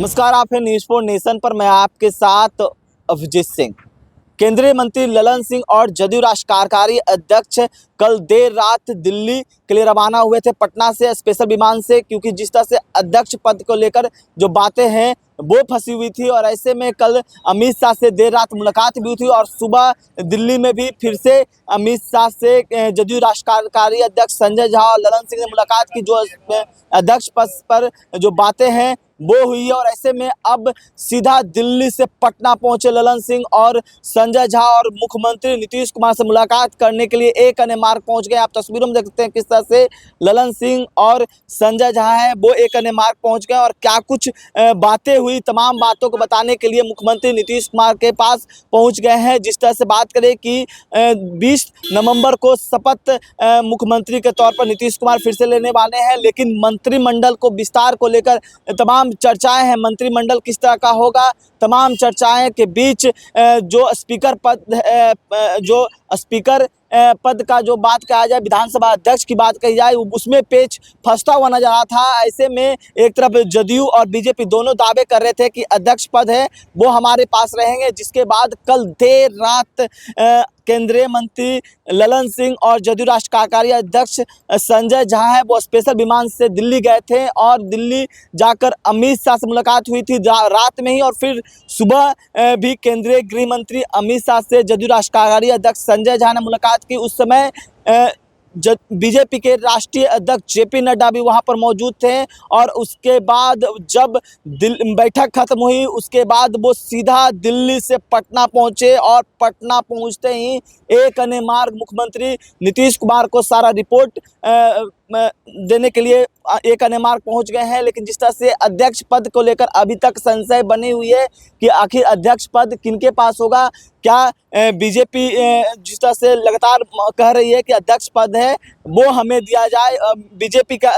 नमस्कार, आप हैं न्यूज़ 4 नेशन पर। मैं आपके साथ अभिजीत सिंह। केंद्रीय मंत्री ललन सिंह और जदयू राष्ट्रीय कार्यकारी अध्यक्ष कल देर रात दिल्ली के लिए रवाना हुए थे पटना से स्पेशल विमान से, क्योंकि जिस तरह से अध्यक्ष पद को लेकर जो बातें हैं वो फंसी हुई थी और ऐसे में कल अमित शाह से देर रात मुलाकात भी हुई थी और सुबह दिल्ली में भी फिर से अमित शाह से जदयू राष्ट्रीय कार्यकारी अध्यक्ष संजय झा और ललन सिंह ने मुलाकात की। जो अध्यक्ष पद पर जो बातें हैं वो हुई है और ऐसे में अब सीधा दिल्ली से पटना पहुंचे ललन सिंह और संजय झा और मुख्यमंत्री नीतीश कुमार से मुलाकात करने के लिए एक अन्य मार्ग पहुंच गए। आप तस्वीरों में देख सकते हैं किस तरह से ललन सिंह और संजय झा है वो एक अन्य मार्ग पहुंच गए और क्या कुछ बातें हुई, तमाम बातों को बताने के लिए मुख्यमंत्री नीतीश कुमार के पास पहुंच गए हैं। जिस तरह से बात करें कि 20 नवंबर को शपथ मुख्यमंत्री के तौर पर नीतीश कुमार फिर से लेने वाले हैं, लेकिन मंत्रिमंडल को विस्तार को लेकर तमाम चर्चाएं हैं। मंत्रिमंडल किस तरह का होगा, तमाम चर्चाएं के बीच जो स्पीकर पद का जो बात कहा जाए, विधानसभा अध्यक्ष की बात कही जाए, उसमें पेच फंसता हुआ नजर आ था। ऐसे में एक तरफ जदयू और बीजेपी दोनों दावे कर रहे थे कि अध्यक्ष पद है वो हमारे पास रहेंगे, जिसके बाद कल देर रात केंद्रीय मंत्री ललन सिंह और जदयू राष्ट्रीय कार्यकारी अध्यक्ष संजय झा है वो स्पेशल विमान से दिल्ली गए थे और दिल्ली जाकर अमित शाह से मुलाकात हुई थी रात में ही, और फिर सुबह भी केंद्रीय गृह मंत्री अमित शाह से जदयू राष्ट्रीय कार्यकारी अध्यक्ष संजय झा ने मुलाकात की। उस समय बीजेपी के राष्ट्रीय अध्यक्ष जेपी नड्डा भी वहां पर मौजूद थे और उसके बाद जब बैठक खत्म हुई उसके बाद वो सीधा दिल्ली से पटना पहुंचे और पटना पहुंचते ही एक अन्य मार्ग मुख्यमंत्री नीतीश कुमार को सारा रिपोर्ट देने के लिए एक अन्य मार्ग पहुंच गए हैं। लेकिन जिस तरह से अध्यक्ष पद को लेकर अभी तक संशय बनी हुई है कि आखिर अध्यक्ष पद किनके पास होगा, क्या बीजेपी जिस तरह से लगातार कह रही है कि अध्यक्ष पद है वो हमें दिया जाए, बीजेपी का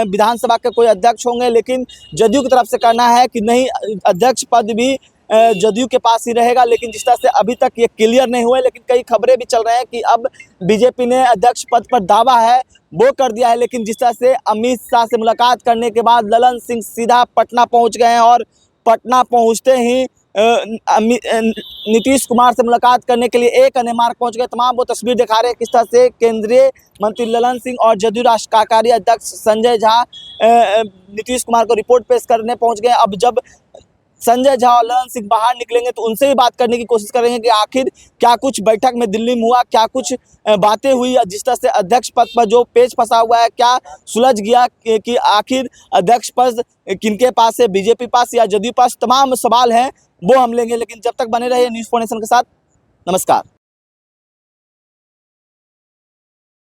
विधानसभा के कोई अध्यक्ष होंगे, लेकिन जदयू की तरफ से कहना है कि नहीं, अध्यक्ष पद भी जदयू के पास ही रहेगा। लेकिन जिस तरह से अभी तक ये क्लियर नहीं हुए, लेकिन कई खबरें भी चल रहे हैं कि अब बीजेपी ने अध्यक्ष पद पर दावा है वो कर दिया है। लेकिन जिस तरह से अमित शाह से मुलाकात करने के बाद ललन सिंह सीधा पटना पहुंच गए हैं और पटना पहुंचते ही नीतीश कुमार से मुलाकात करने के लिए एक अन्य मार्ग पहुंच गए। तमाम वो तस्वीर दिखा रहे हैं किस तरह से केंद्रीय मंत्री ललन सिंह और जदयू राष्ट्रीय कार्यकारी अध्यक्ष संजय झा नीतीश कुमार को रिपोर्ट पेश करने पहुंच गए। अब जब संजय झा और ललन सिंह बाहर निकलेंगे तो उनसे भी बात करने की कोशिश करेंगे कि आखिर क्या कुछ बैठक में दिल्ली में हुआ, क्या कुछ बातें हुई, जिस तरह से अध्यक्ष पद पर जो पेच फंसा हुआ है क्या सुलझ गया कि आखिर अध्यक्ष पद किनके पास है, बीजेपी पास या जदयू पास। तमाम सवाल हैं वो हम लेंगे, लेकिन जब तक बने रहिए न्यूज़ 4 नेशन के साथ। नमस्कार।